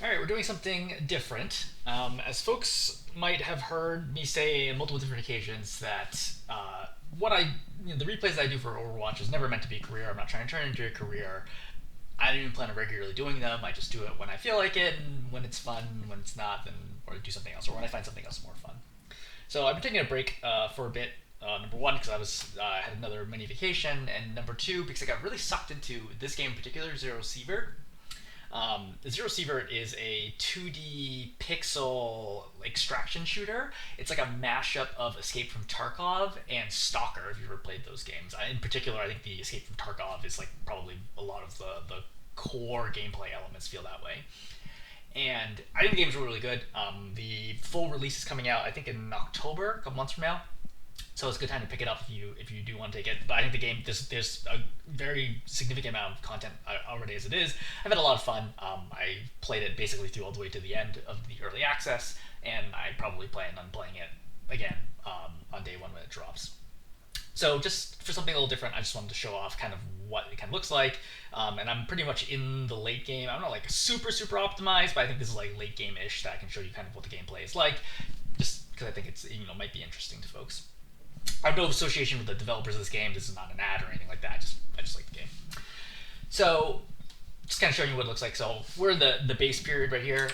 All right, we're doing something different. As folks might have heard me say on multiple different occasions, that what I, the replays that I do for Overwatch is never meant to be a career. I'm not trying to turn it into a career. I don't even plan on regularly doing them. I just do it when I feel like it, and when it's fun. When it's not, then or do something else, or when I find something else more fun. So I've been taking a break for a bit. Number one, because I had another mini vacation, and number two, because I got really sucked into this game in particular, Zero Sievert. Zero Sievert is a 2D pixel extraction shooter. It's like a mashup of Escape from Tarkov and Stalker. If you've ever played those games, in particular, I think the Escape from Tarkov is like probably a lot of the core gameplay elements feel that way. And I think the game's really, really good. The full release is coming out, I think, in October, a couple months from now. So it's a good time to pick it up if you do want to take it. But I think the game there's a very significant amount of content already as it is. I've had a lot of fun. I played it basically through all the way to the end of the early access, and I probably plan on playing it again on day one when it drops. So just for something a little different, I just wanted to show off kind of what it kind of looks like. And I'm pretty much in the late game. I'm not like super optimized, but I think this is like late game-ish that I can show you kind of what the gameplay is like, just because I think it's might be interesting to folks. I have no association with the developers of this game. This is not an ad or anything like that. I just like the game. So just kind of showing you what it looks like. So we're in the base period right here,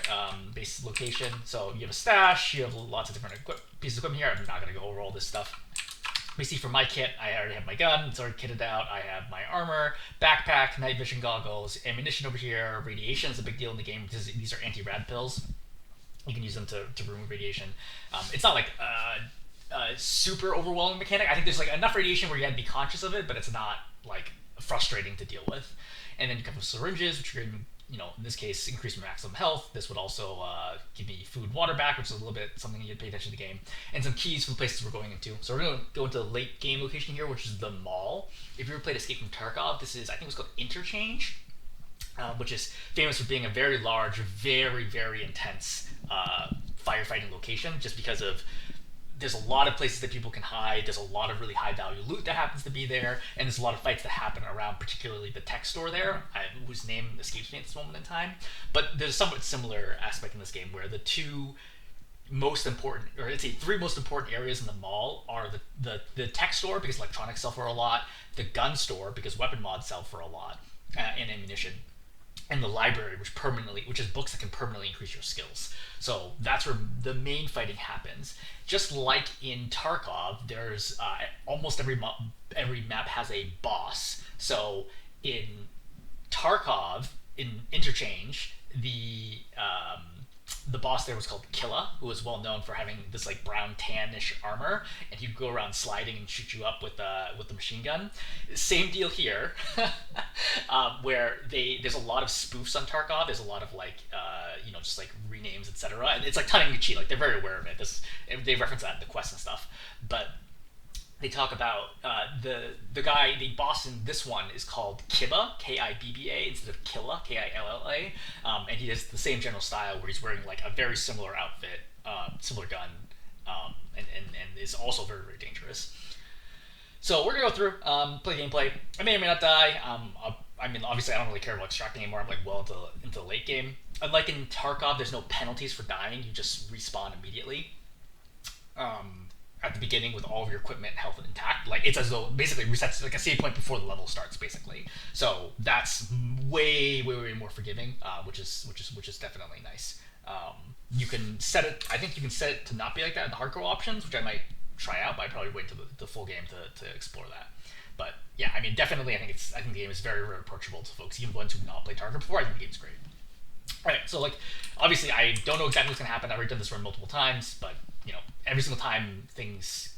base location. So you have a stash. You have lots of different pieces of equipment here. I'm not going to go over all this stuff. We see for my kit, I already have my gun. It's already kitted out. I have my armor, backpack, night vision goggles, ammunition over here. Radiation is a big deal in the game because these are anti-rad pills. You can use them to remove radiation. It's not like super overwhelming mechanic. I think there's like enough radiation where you have to be conscious of it, but it's not like frustrating to deal with. And then you have syringes, which are going to, in this case, increase my maximum health. This would also give me food and water back, which is a little bit something you have to pay attention to the game. And some keys for the places we're going into. So we're going to go into the late game location here, which is the mall. If you ever played Escape from Tarkov, this is, I think it's called Interchange, which is famous for being a very large, very intense firefighting location, just because of there's a lot of places that people can hide. There's a lot of really high value loot that happens to be there, and there's a lot of fights that happen around, particularly the tech store there, whose name escapes me at this moment in time. But there's a somewhat similar aspect in this game where the two most important, or let's say three most important areas in the mall are the tech store, because electronics sell for a lot, the gun store because weapon mods sell for a lot, and ammunition, and the library, which is books that can permanently increase your skills. So that's where the main fighting happens. Just like in Tarkov, there's almost every map has a boss. So in Tarkov, in Interchange, the boss there was called Killa, who was well known for having this like brown tannish armor, and he'd go around sliding and shoot you up with the machine gun. Same deal here, where there's a lot of spoofs on Tarkov. There's a lot of just like renames, etc. And it's like tongue in cheek. Like they're very aware of it. They reference that in the quest and stuff, but they talk about the boss in this one is called Kibba, Kibba, instead of Killa, Killa, and he has the same general style where he's wearing like a very similar outfit, similar gun, and is also very dangerous. So we're gonna go through, play gameplay. I may or may not die. Obviously I don't really care about extracting anymore. I'm like well into the late game. Unlike in Tarkov, there's no penalties for dying. You just respawn immediately. At the beginning with all of your equipment, health intact. Like it's as though basically resets like a save point before the level starts, basically. So that's way more forgiving, which is definitely nice. You can set it. I think you can set it to not be like that in the hardcore options, which I might try out, but I'd probably wait till the full game to explore that. But yeah, definitely, I think the game is very approachable to folks, even ones who've not played Tarkov before. I think the game's great. Alright, so like obviously I don't know exactly what's gonna happen. I've already done this run multiple times, but every single time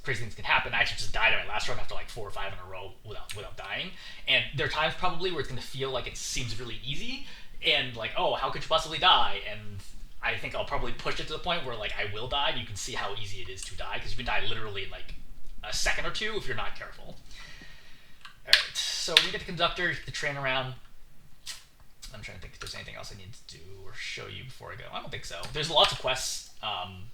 crazy things can happen. I actually just died in my last run after like 4 or 5 in a row without dying. And there are times probably where it's gonna feel like it seems really easy and like, oh, how could you possibly die? And I think I'll probably push it to the point where like I will die and you can see how easy it is to die, because you can die literally in like a second or two if you're not careful. Alright, so we get the conductor, the train around. I'm trying to think if there's anything else I need to do or show you before I go. I don't think so. There's lots of quests,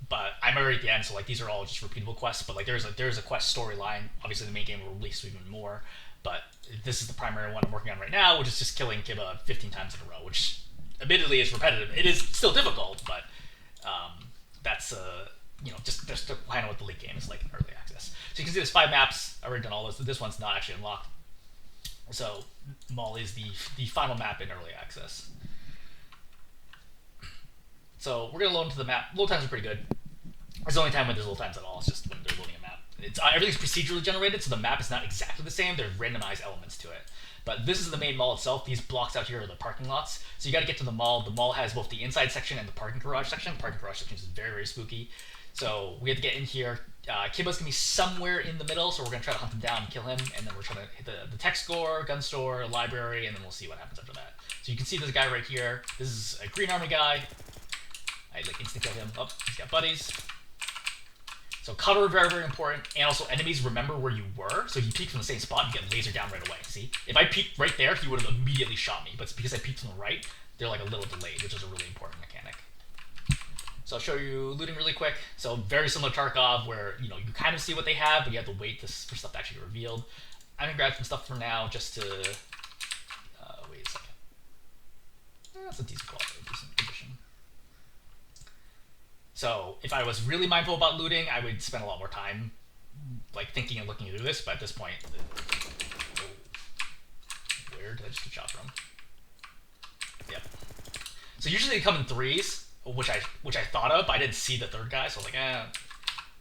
but I'm already at the end, so like these are all just repeatable quests. But like there's a quest storyline. Obviously, the main game will release even more, but this is the primary one I'm working on right now, which is just killing Kibba 15 times in a row, which admittedly is repetitive. It is still difficult, but that's just kind of what the league game is like in early access. So you can see there's 5 maps. I've already done all this. This one's not actually unlocked. So Mall is the final map in early access. So we're gonna load into the map. Load times are pretty good. It's the only time when there's load times at all. It's just when they're loading a map. It's everything's procedurally generated, so the map is not exactly the same. There's randomized elements to it. But this is the main mall itself. These blocks out here are the parking lots. So you got to get to the mall. The mall has both the inside section and the parking garage section. The parking garage section is very, very spooky. So we have to get in here. Kiba's gonna be somewhere in the middle, so we're gonna try to hunt him down and kill him, and then we're trying to hit the tech store, gun store, library, and then we'll see what happens after that. So you can see this guy right here. This is a green army guy. I like instant kill him. Oh, he's got buddies. So cover, very, very important. And also enemies remember where you were. So if you peek from the same spot, you get lasered down right away. See? If I peeked right there, he would have immediately shot me. But it's because I peeked from the right, they're like a little delayed, which is a really important mechanic. So I'll show you looting really quick. So very similar to Tarkov, where you kind of see what they have, but you have to wait for stuff to actually get revealed. I'm gonna grab some stuff for now, just to wait a second. That's a decent quality, decent condition. So if I was really mindful about looting, I would spend a lot more time like thinking and looking through this, but at this point, where did I just get shot from? Yep. So usually they come in threes, which I thought of, but I didn't see the third guy, so I was like,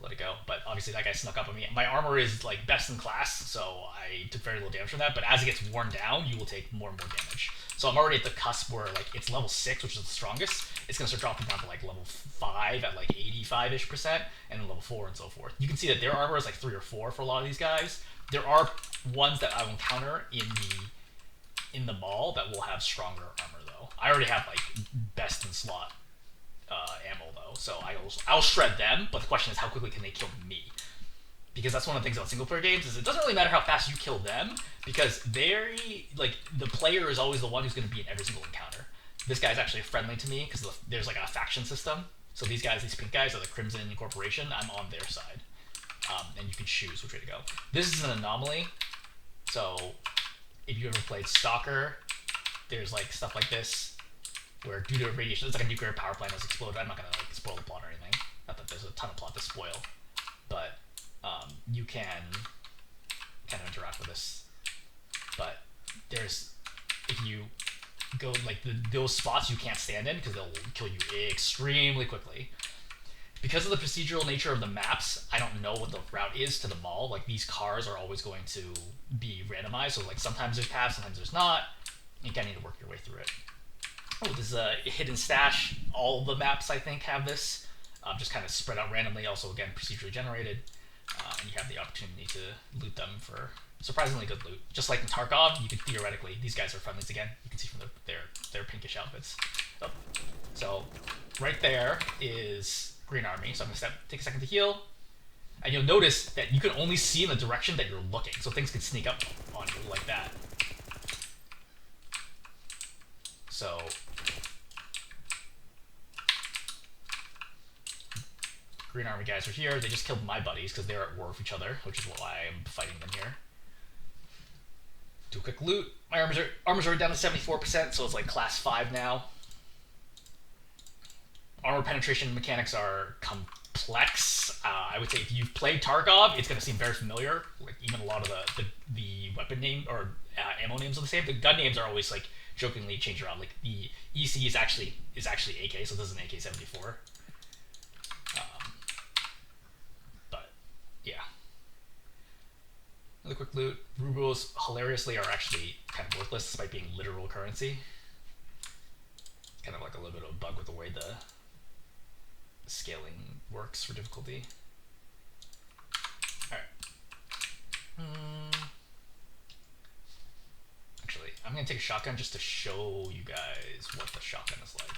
let it go. But obviously that guy snuck up on me. My armor is like best in class, so I took very little damage from that, but as it gets worn down, you will take more and more damage. So I'm already at the cusp where like it's level 6, which is the strongest. It's gonna start dropping down to like level 5 at like 85-ish%, and then level 4 and so forth. You can see that their armor is like 3 or 4 for a lot of these guys. There are ones that I will encounter in the mall that will have stronger armor though. I already have like best in slot ammo though, so I'll shred them. But the question is, how quickly can they kill me? Because that's one of the things about single player games is it doesn't really matter how fast you kill them, because the player is always the one who's going to be in every single encounter. This guy's actually friendly to me because there's like a faction system. So these pink guys are the Crimson Corporation. I'm on their side, and you can choose which way to go. This is an anomaly. So if you ever played Stalker, there's like stuff like this where due to radiation, it's like a nuclear power plant has exploded. I'm not gonna like spoil the plot or anything. Not that there's a ton of plot to spoil, but you can kind of interact with this. But if you go like those spots you can't stand in because they'll kill you extremely quickly. Because of the procedural nature of the maps, I don't know what the route is to the mall. Like these cars are always going to be randomized, so like sometimes there's paths, sometimes there's not. You kind of need to work your way through it. Oh, this is a hidden stash. All the maps I think have this, just kind of spread out randomly. Also, again, procedurally generated, and you have the opportunity to loot them for surprisingly good loot. Just like in Tarkov, you could theoretically, these guys are friendlies again. You can see from their pinkish outfits. Oh. So right there is Green Army. So I'm gonna take a second to heal, and you'll notice that you can only see in the direction that you're looking. So things can sneak up on you like that. So Green Army guys are here. They just killed my buddies because they're at war with each other, which is why I'm fighting them here. Do a quick loot. My armor's already down to 74%, so it's like class 5 now. Armor penetration mechanics are complex. I would say if you've played Tarkov, it's going to seem very familiar. Like even a lot of the weapon name or ammo names are the same. The gun names are always like jokingly changed around. Like the EC is actually AK, so this is an AK-74. But yeah. Another quick loot. Rubles hilariously are actually kind of worthless despite being literal currency. Kind of like a little bit of a bug with the way the scaling works for difficulty. Alright. Actually, I'm going to take a shotgun just to show you guys what the shotgun is like.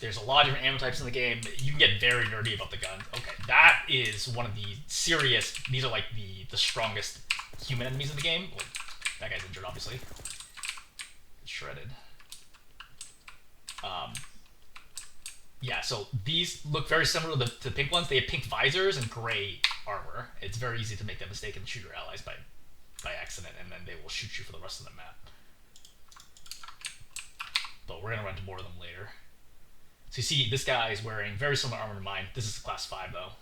There's a lot of different ammo types in the game. You can get very nerdy about the gun. Okay, that is one of the serious... These are like the strongest human enemies in the game. Well, that guy's injured, obviously. Shredded. Yeah, so these look very similar to the pink ones. They have pink visors and gray armor. It's very easy to make that mistake and shoot your allies by accident, and then they will shoot you for the rest of the map. we're gonna run into more of them later. So you see, this guy is wearing very similar armor to mine. This is class 5 though.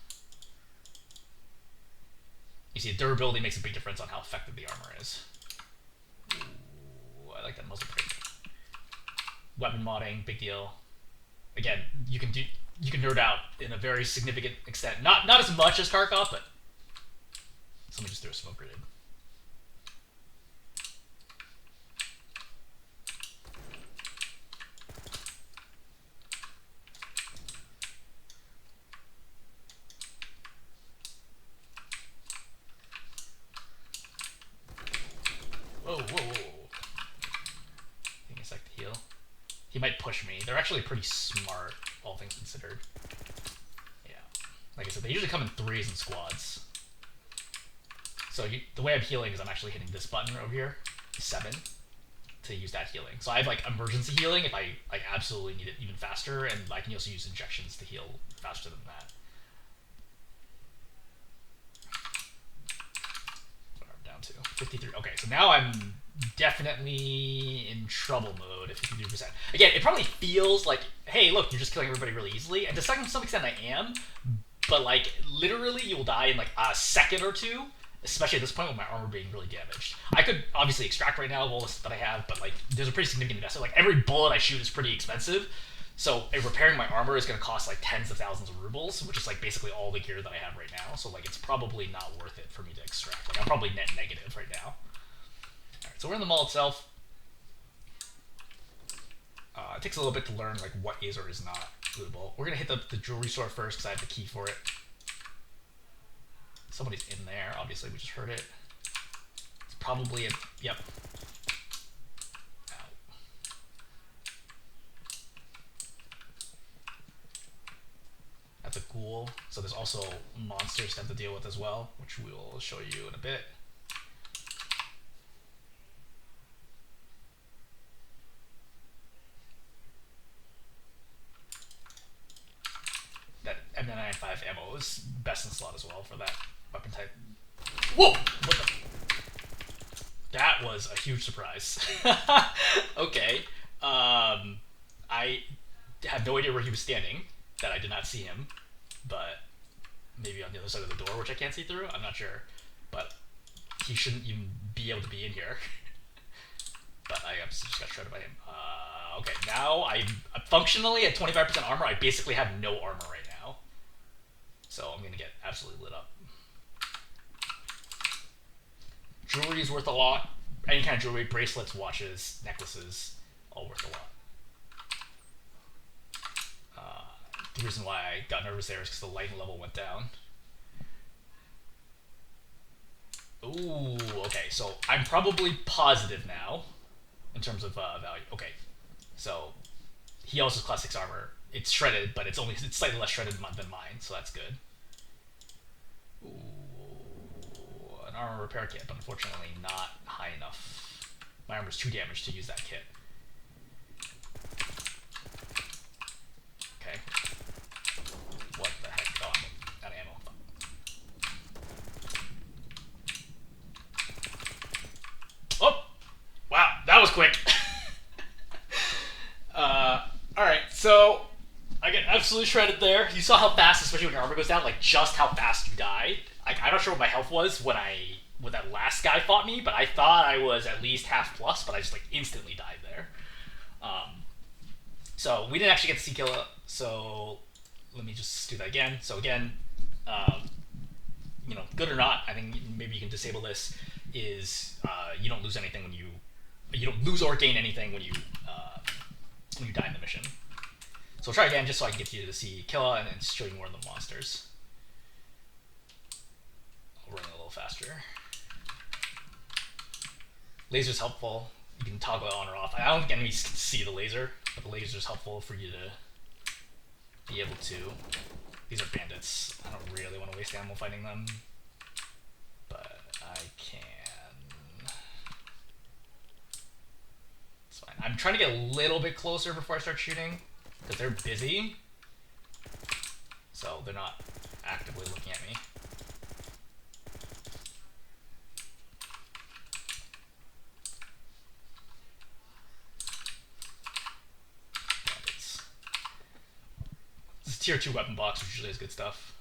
You see, durability makes a big difference on how effective the armor is. Ooh, I like that muzzle break. Weapon modding, big deal. Again, you can nerd out in a very significant extent. Not as much as Kharkov, but someone just threw a smoke grenade. Whoa. Give me a sec to heal. He might push me. They're actually pretty smart, all things considered. Yeah. Like I said, they usually come in 3s and squads. So the way I'm healing is I'm actually hitting this button over here, 7, to use that healing. So I have like emergency healing if I like absolutely need it even faster, and I can also use injections to heal faster than that. What I'm down to 53. Okay, so now I'm definitely in trouble mode at 53%. Again, it probably feels like, hey, look, you're just killing everybody really easily, and to some extent I am, but like literally you will die in like a second or two. Especially at this point with my armor being really damaged. I could obviously extract right now with all this that I have, but like there's a pretty significant investment. Like every bullet I shoot is pretty expensive, so repairing my armor is going to cost like tens of thousands of rubles, which is like basically all the gear that I have right now. So like it's probably not worth it for me to extract. Like I'm probably net negative right now. Alright, so we're in the mall itself. It takes a little bit to learn like what is or is not lootable. We're going to hit the jewelry store first because I have the key for it. Somebody's in there, obviously, we just heard it. It's probably a, yep. Ow. That's a ghoul, so there's also monsters to have to deal with as well, which we will show you in a bit. That M995 ammo is best in slot as well for that weapon type. Whoa! What the? That was a huge surprise. Okay. I have no idea where he was standing. That I did not see him. But maybe on the other side of the door, which I can't see through. I'm not sure. But he shouldn't even be able to be in here. But I just got shredded by him. Okay, now I'm functionally at 25% armor. I basically have no armor right now. So I'm going to get absolutely lit up. Jewelry is worth a lot. Any kind of jewelry, bracelets, watches, necklaces, all worth a lot. The reason why I got nervous there is because the lighting level went down. Ooh, okay, so I'm probably positive now in terms of value. Okay, so he also has class 6 armor. It's shredded, but it's slightly less shredded than mine, so that's good. Ooh, an armor repair kit, but unfortunately not high enough. My armor's too damaged to use that kit. Okay. What the heck? Oh, I'm out of ammo. Oh! Wow, that was quick. Alright, so I get absolutely shredded there. You saw how fast, especially when your armor goes down, like just how fast you died. I'm not sure what my health was when that last guy fought me, but I thought I was at least half plus, but I just like instantly died there. So we didn't actually get to see Killa, so let me just do that again. So again, you know, good or not, I think maybe you can disable this, is you don't lose anything when you don't lose or gain anything when you die in the mission. So we'll try again just so I can get you to see Killa and then show you more of the monsters. I'll run a little faster. Laser's helpful. You can toggle it on or off. I don't think enemies can see the laser, but the laser's helpful for you to be able to. These are bandits. I don't really want to waste ammo fighting them, but I can. It's fine. I'm trying to get a little bit closer before I start shooting, because they're busy, so they're not actively looking at me. tier 2 weapon box, which usually is good stuff.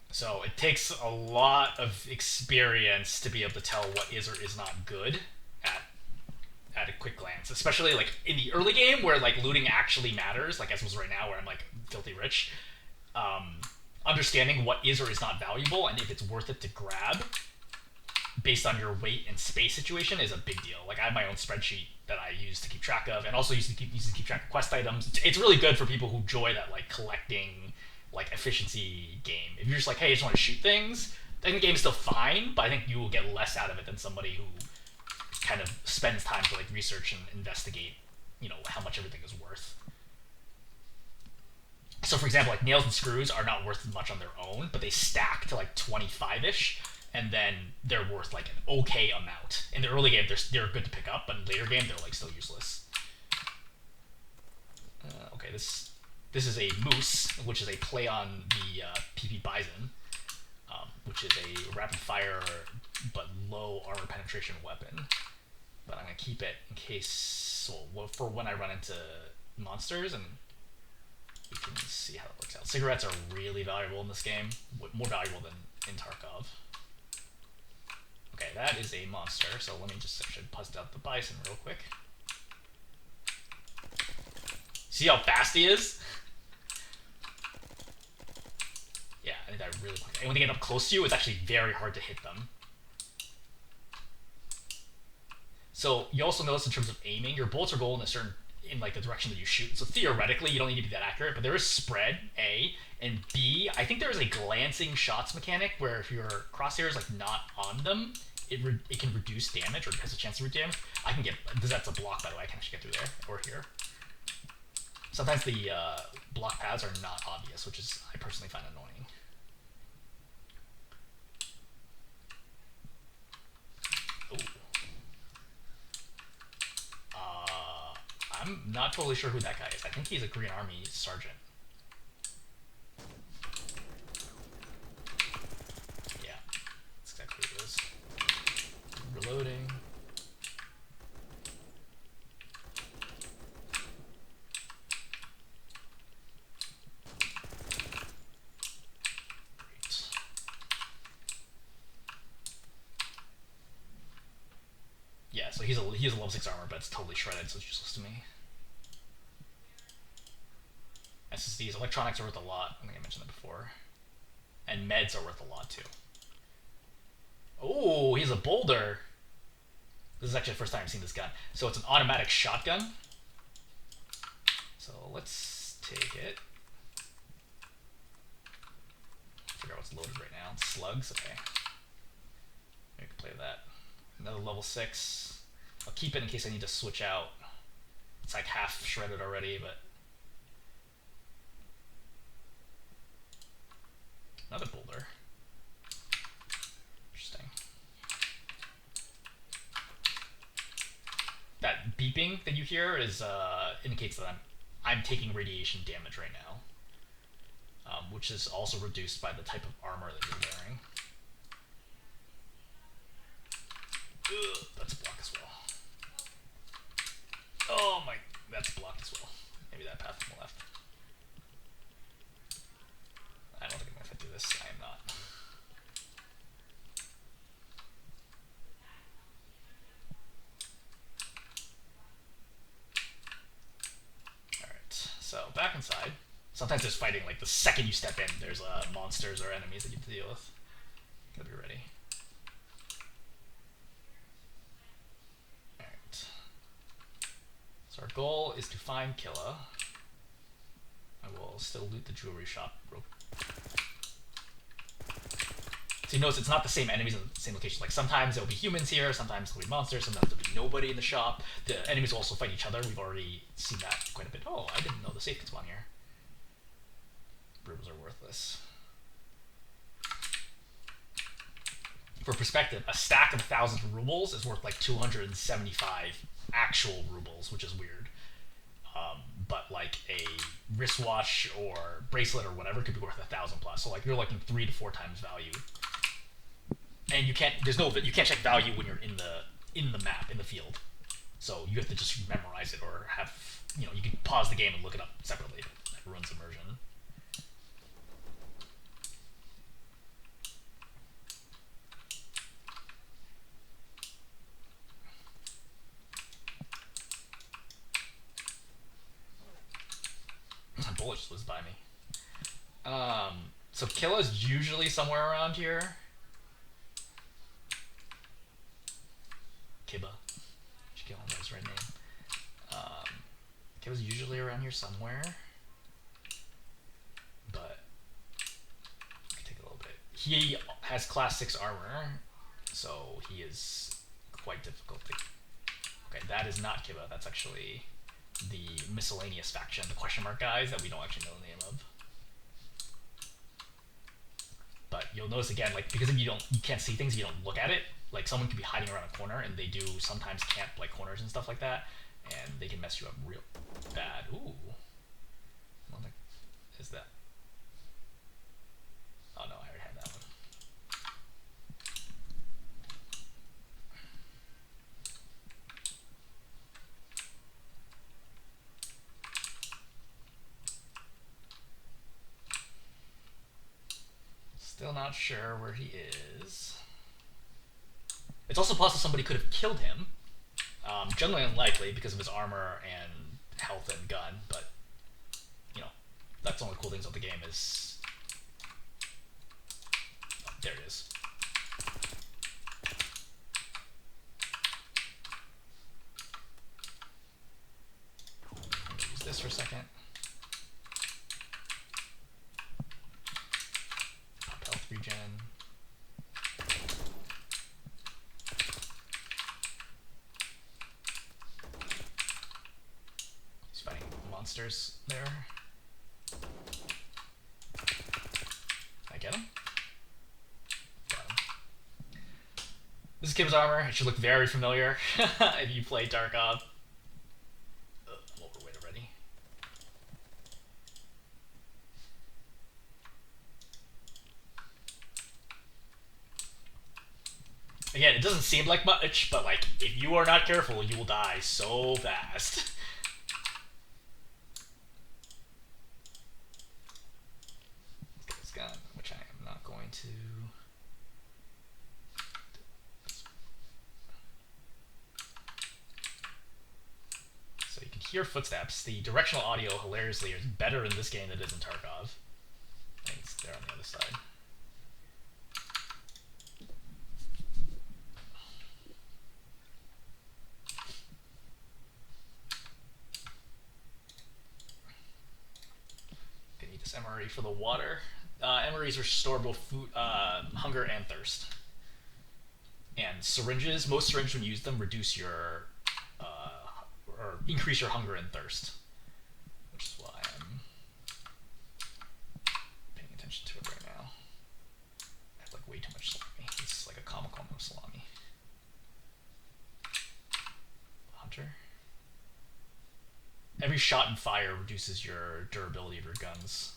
So it takes a lot of experience to be able to tell what is or is not good at at a quick glance, especially like in the early game where like looting actually matters, like as was right now where I'm like filthy rich. Understanding what is or is not valuable and if it's worth it to grab based on your weight and space situation is a big deal. Like I have my own spreadsheet that I use to keep track of, and also use to keep track of quest items. It's really good for people who enjoy that like collecting, like efficiency game. If you're just like, hey, I just want to shoot things, then the game's still fine, but I think you will get less out of it than somebody who kind of spends time to like research and investigate, you know, how much everything is worth. So for example, like nails and screws are not worth much on their own, but they stack to like 25-ish, and then they're worth like an okay amount. In the early game, they're good to pick up, but in later game, they're like still useless. Okay, this is a moose, which is a play on the PP Bison, which is a rapid fire but low armor penetration weapon. But I'm gonna keep it in case, well, for when I run into monsters, and we can see how it works out. Cigarettes are really valuable in this game, more valuable than in Tarkov. Okay, that is a monster, so let me just actually bust out the bison real quick. See how fast he is? Yeah, I think that really. And when they get up close to you, it's actually very hard to hit them. So you also notice in terms of aiming, your bullets are going in like the direction that you shoot. So theoretically, you don't need to be that accurate, but there is spread, A, and B, I think there is a glancing shots mechanic where if your crosshair is like not on them, it can reduce damage, or has a chance to reduce damage. I can get, that's a block by the way, I can actually get through there, or here. Sometimes the block paths are not obvious, which is, I personally find annoying. I'm not totally sure who that guy is. I think he's a Green Army sergeant. Yeah, that's exactly what it is. Reloading. Great. Yeah, so he's a level 6 armor, but it's totally shredded, so it's useless to me. SSDs, electronics are worth a lot. I think I mentioned that before. And meds are worth a lot too. Oh, he's a boulder. This is actually the first time I've seen this gun. So it's an automatic shotgun. So let's take it. Figure out what's loaded right now. Slugs, okay. We can play that. Another level 6. I'll keep it in case I need to switch out. It's like half shredded already, but another boulder. Interesting. That beeping that you hear is indicates that I'm taking radiation damage right now, which is also reduced by the type of armor that you're wearing. Ugh, that's a block as well. Oh my, that's blocked as well. Maybe that path from the left. I don't think I'm gonna fit through this. I am not. Alright, so back inside. Sometimes there's fighting, like the second you step in, there's monsters or enemies that you have to deal with. Gotta be ready. Alright. So our goal is to find Killa. I will still loot the jewelry shop real quick. So you notice it's not the same enemies in the same location. Like sometimes there'll be humans here, sometimes there'll be monsters, sometimes there'll be nobody in the shop. The enemies will also fight each other. We've already seen that quite a bit. Oh, I didn't know the safe could spawn here. Rubles are worthless. For perspective, a stack of 1,000 rubles is worth like 275 actual rubles, which is weird. But like a wristwatch or bracelet or whatever could be worth 1,000 plus. So like you're looking 3 to 4 times value. And you can't check value when you're in the map in the field. So you have to just memorize it or have you can pause the game and look it up separately. That ruins immersion. A bullet just whizzed by me. So Killa's usually somewhere around here. Kiba. Should get on his right name. Kiba's usually around here somewhere. But it could take a little bit. He has class 6 armor, so he is quite difficult to... Okay, that is not Kiba. That's actually the miscellaneous faction, the question mark guys that we don't actually know the name of. But you'll notice again, like, because if you can't see things, if you don't look at it, like someone could be hiding around a corner, and they do sometimes camp like corners and stuff like that, and they can mess you up real bad. Ooh, what is that? Oh no, I already had that one. Still not sure where he is. It's also possible somebody could have killed him. Generally unlikely because of his armor and health and gun, but that's one of the cool things of the game is... Oh, there it is. I'm gonna use this for a second. Pop health regen. He's fighting monsters there. I get him? Got him. This is Kim's armor. It should look very familiar if you play Tarkov. I'm overweight already. Again, it doesn't seem like much, but like if you are not careful, you will die so fast. Let's get this gun, which I am not going to. So you can hear footsteps. The directional audio, hilariously, is better in this game than it is in Tarkov. I think it's there on the other side. Gonna need this MRE for the water. MREs restore both food, hunger and thirst. And syringes, most syringes when you use them reduce your or increase your hunger and thirst, which is why I'm paying attention to it right now. I have like way too much salami. It's like a comical amount of salami. Hunter. Every shot and fire reduces your durability of your guns.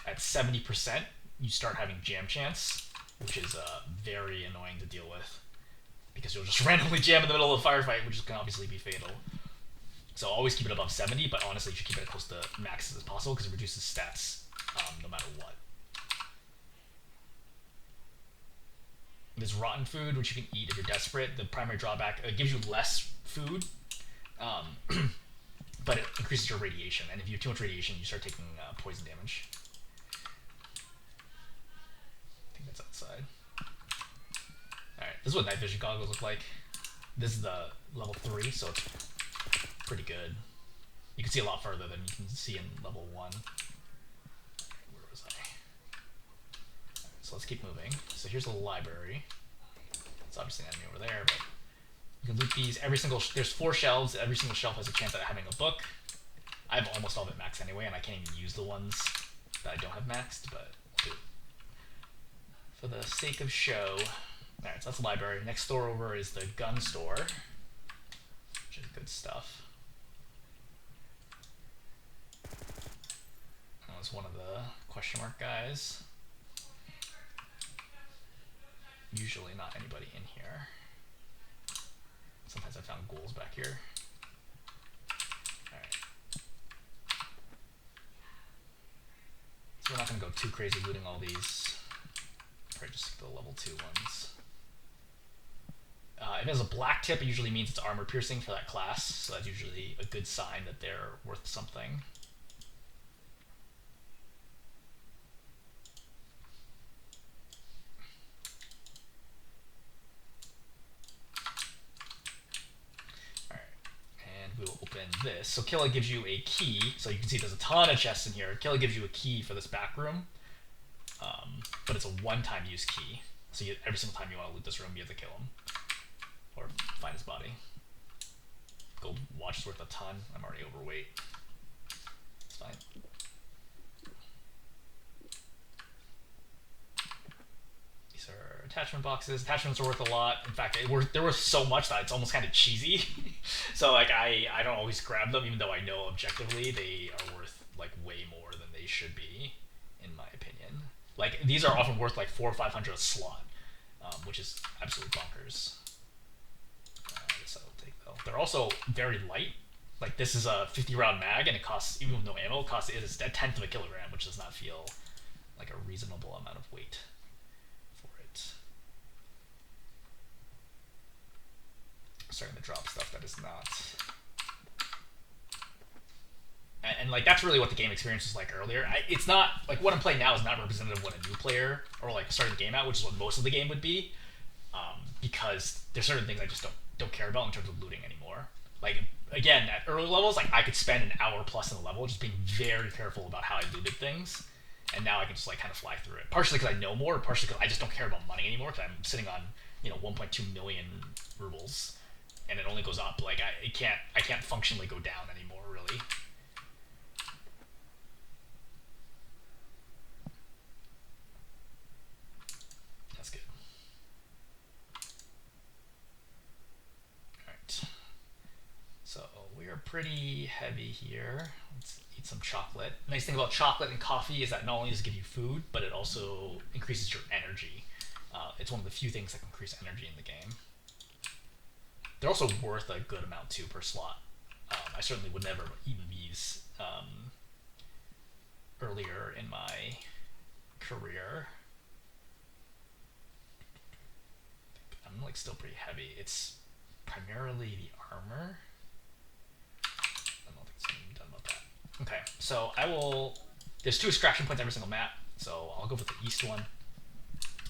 At 70%, you start having jam chance, which is very annoying to deal with because you'll just randomly jam in the middle of a firefight, which can obviously be fatal. So always keep it above 70, but honestly, you should keep it as close to max as possible because it reduces stats no matter what. There's rotten food, which you can eat if you're desperate. The primary drawback, it gives you less food, but it increases your radiation. And if you have too much radiation, you start taking poison damage. I think that's outside. Alright, this is what night vision goggles look like. This is the level 3, so it's pretty good. You can see a lot further than you can see in level 1. Where was I? Right, so let's keep moving. So here's the library. It's obviously an enemy over there, but you can loot these. There's 4 shelves. Every single shelf has a chance at having a book. I have almost all of it maxed anyway, and I can't even use the ones that I don't have maxed, but we'll do it for the sake of show. Alright, so that's the library. Next store over is the gun store, which is good stuff. That was one of the question mark guys. Usually not anybody in here. Sometimes I found ghouls back here. Alright. So we're not going to go too crazy looting all these. Probably just the level 2 ones. If it has a black tip, it usually means it's armor piercing for that class, so that's usually a good sign that they're worth something. Alright, and we will open this. So Killa gives you a key, so you can see there's a ton of chests in here. Killa gives you a key for this back room, but it's a one-time use key. So every single time you want to loot this room, you have to kill him. Or find his body. Gold watch is worth a ton. I'm already overweight. It's fine. These are attachment boxes. Attachments are worth a lot. In fact, there was so much that it's almost kind of cheesy. So like I don't always grab them, even though I know objectively they are worth like way more than they should be, in my opinion. Like these are often worth like 400 or 500 a slot, which is absolutely bonkers. They're also very light. Like this is a 50 round mag, and it costs, even with no ammo, it's a 1/10 of a kilogram, which does not feel like a reasonable amount of weight for it. Starting to drop stuff that is not. And like that's really what the game experience was like earlier. It's not like what I'm playing now is not representative of what a new player or like starting the game out, which is what most of the game would be, because there's certain things I just don't care about in terms of looting anymore. Like again, at early levels, like I could spend an hour plus in a level just being very careful about how I looted things, and now I can just like kind of fly through it. Partially because I know more, partially because I just don't care about money anymore because I'm sitting on 1.2 million rubles, and it only goes up. Like I can't functionally go down anymore really. That's good. So we are pretty heavy here. Let's eat some chocolate. The nice thing about chocolate and coffee is that not only does it give you food, but it also increases your energy. It's one of the few things that can increase energy in the game. They're also worth a good amount too per slot. I certainly would never have eaten these earlier in my career. I'm like still pretty heavy. It's primarily the armor. Okay, so there's 2 extraction points every single map, so I'll go with the east one.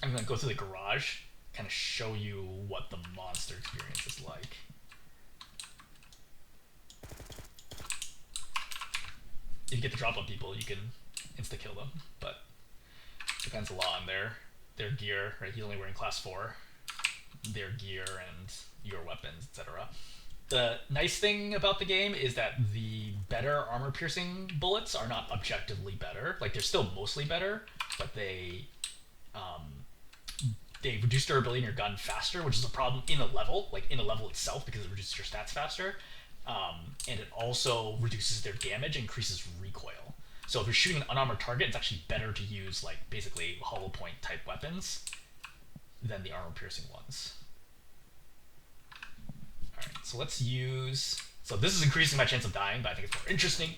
I'm going to go through the garage, kind of show you what the monster experience is like. If you get to drop on people, you can insta-kill them, but it depends a lot on their gear, right? He's only wearing class 4, their gear and your weapons, etc. The nice thing about the game is that the better armor-piercing bullets are not objectively better. Like, they're still mostly better, but they reduce durability in your gun faster, which is a problem in a level, like in a level itself, because it reduces your stats faster. And it also reduces their damage and increases recoil. So if you're shooting an unarmored target, it's actually better to use, like, basically hollow point type weapons than the armor-piercing ones. Alright, so let's use... So this is increasing my chance of dying, but I think it's more interesting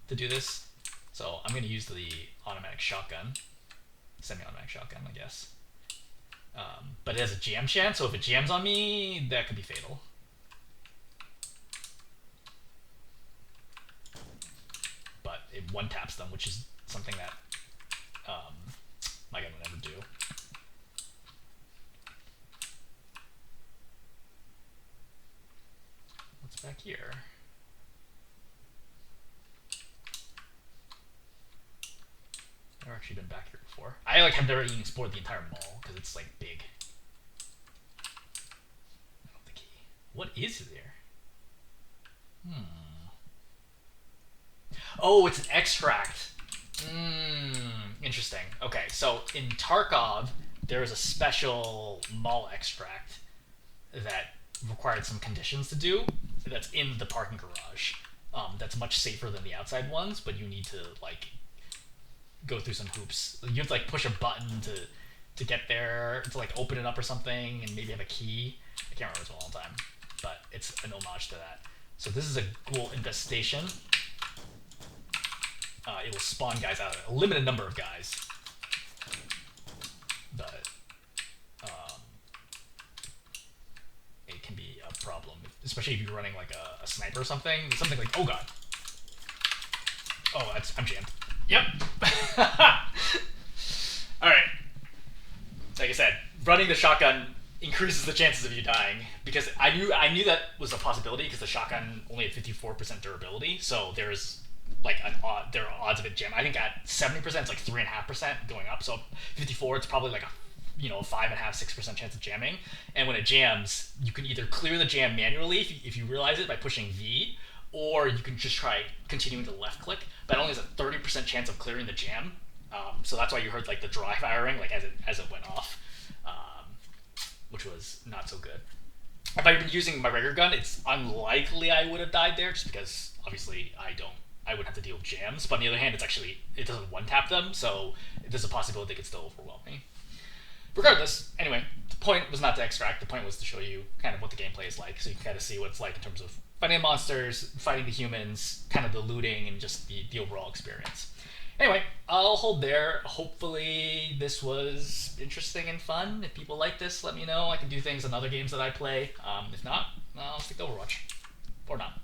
to do this. So I'm going to use the automatic shotgun. Semi-automatic shotgun, I guess. But it has a jam chance, so if it jams on me, that could be fatal. But it one-taps them, which is something that my gun would never do. What's back here? I've never actually been back here before. I have never even explored the entire mall because it's like big. I don't think what is there? Oh, it's an extract. Interesting. Okay, so in Tarkov, there is a special mall extract that required some conditions to do. That's in the parking garage. That's much safer than the outside ones, but you need to like go through some hoops. You have to like push a button to get there, to like open it up or something, and maybe have a key. I can't remember, it's been a long time. but it's an homage to that. So this is a ghoul infestation. It will spawn guys out of it, a limited number of guys. But it can be a problem, especially if you're running like a sniper or something. Something like, oh god. Oh, I'm jammed. Yep. Alright. Like I said, running the shotgun increases the chances of you dying, because I knew that was a possibility because the shotgun only had 54% durability, so there's like there are odds of it jam. I think at 70% it's like 3.5% going up, so 54 it's probably like a 5.5-6% chance of jamming. And when it jams, you can either clear the jam manually if you realize it by pushing V, or you can just try continuing to left click, but it only has a 30% chance of clearing the jam. So that's why you heard like the dry firing like as it went off, which was not so good. If I'd been using my regular gun, it's unlikely I would have died there, just because obviously I would have to deal with jams. But on the other hand, it doesn't one tap them, so there's a possibility they could still overwhelm me. Regardless, anyway, the point was not to extract. The point was to show you kind of what the gameplay is like, so you can kind of see what it's like in terms of fighting monsters, fighting the humans, kind of the looting, and just the overall experience. Anyway, I'll hold there. Hopefully this was interesting and fun. If people like this, let me know. I can do things in other games that I play. If not, I'll stick to Overwatch. Or not.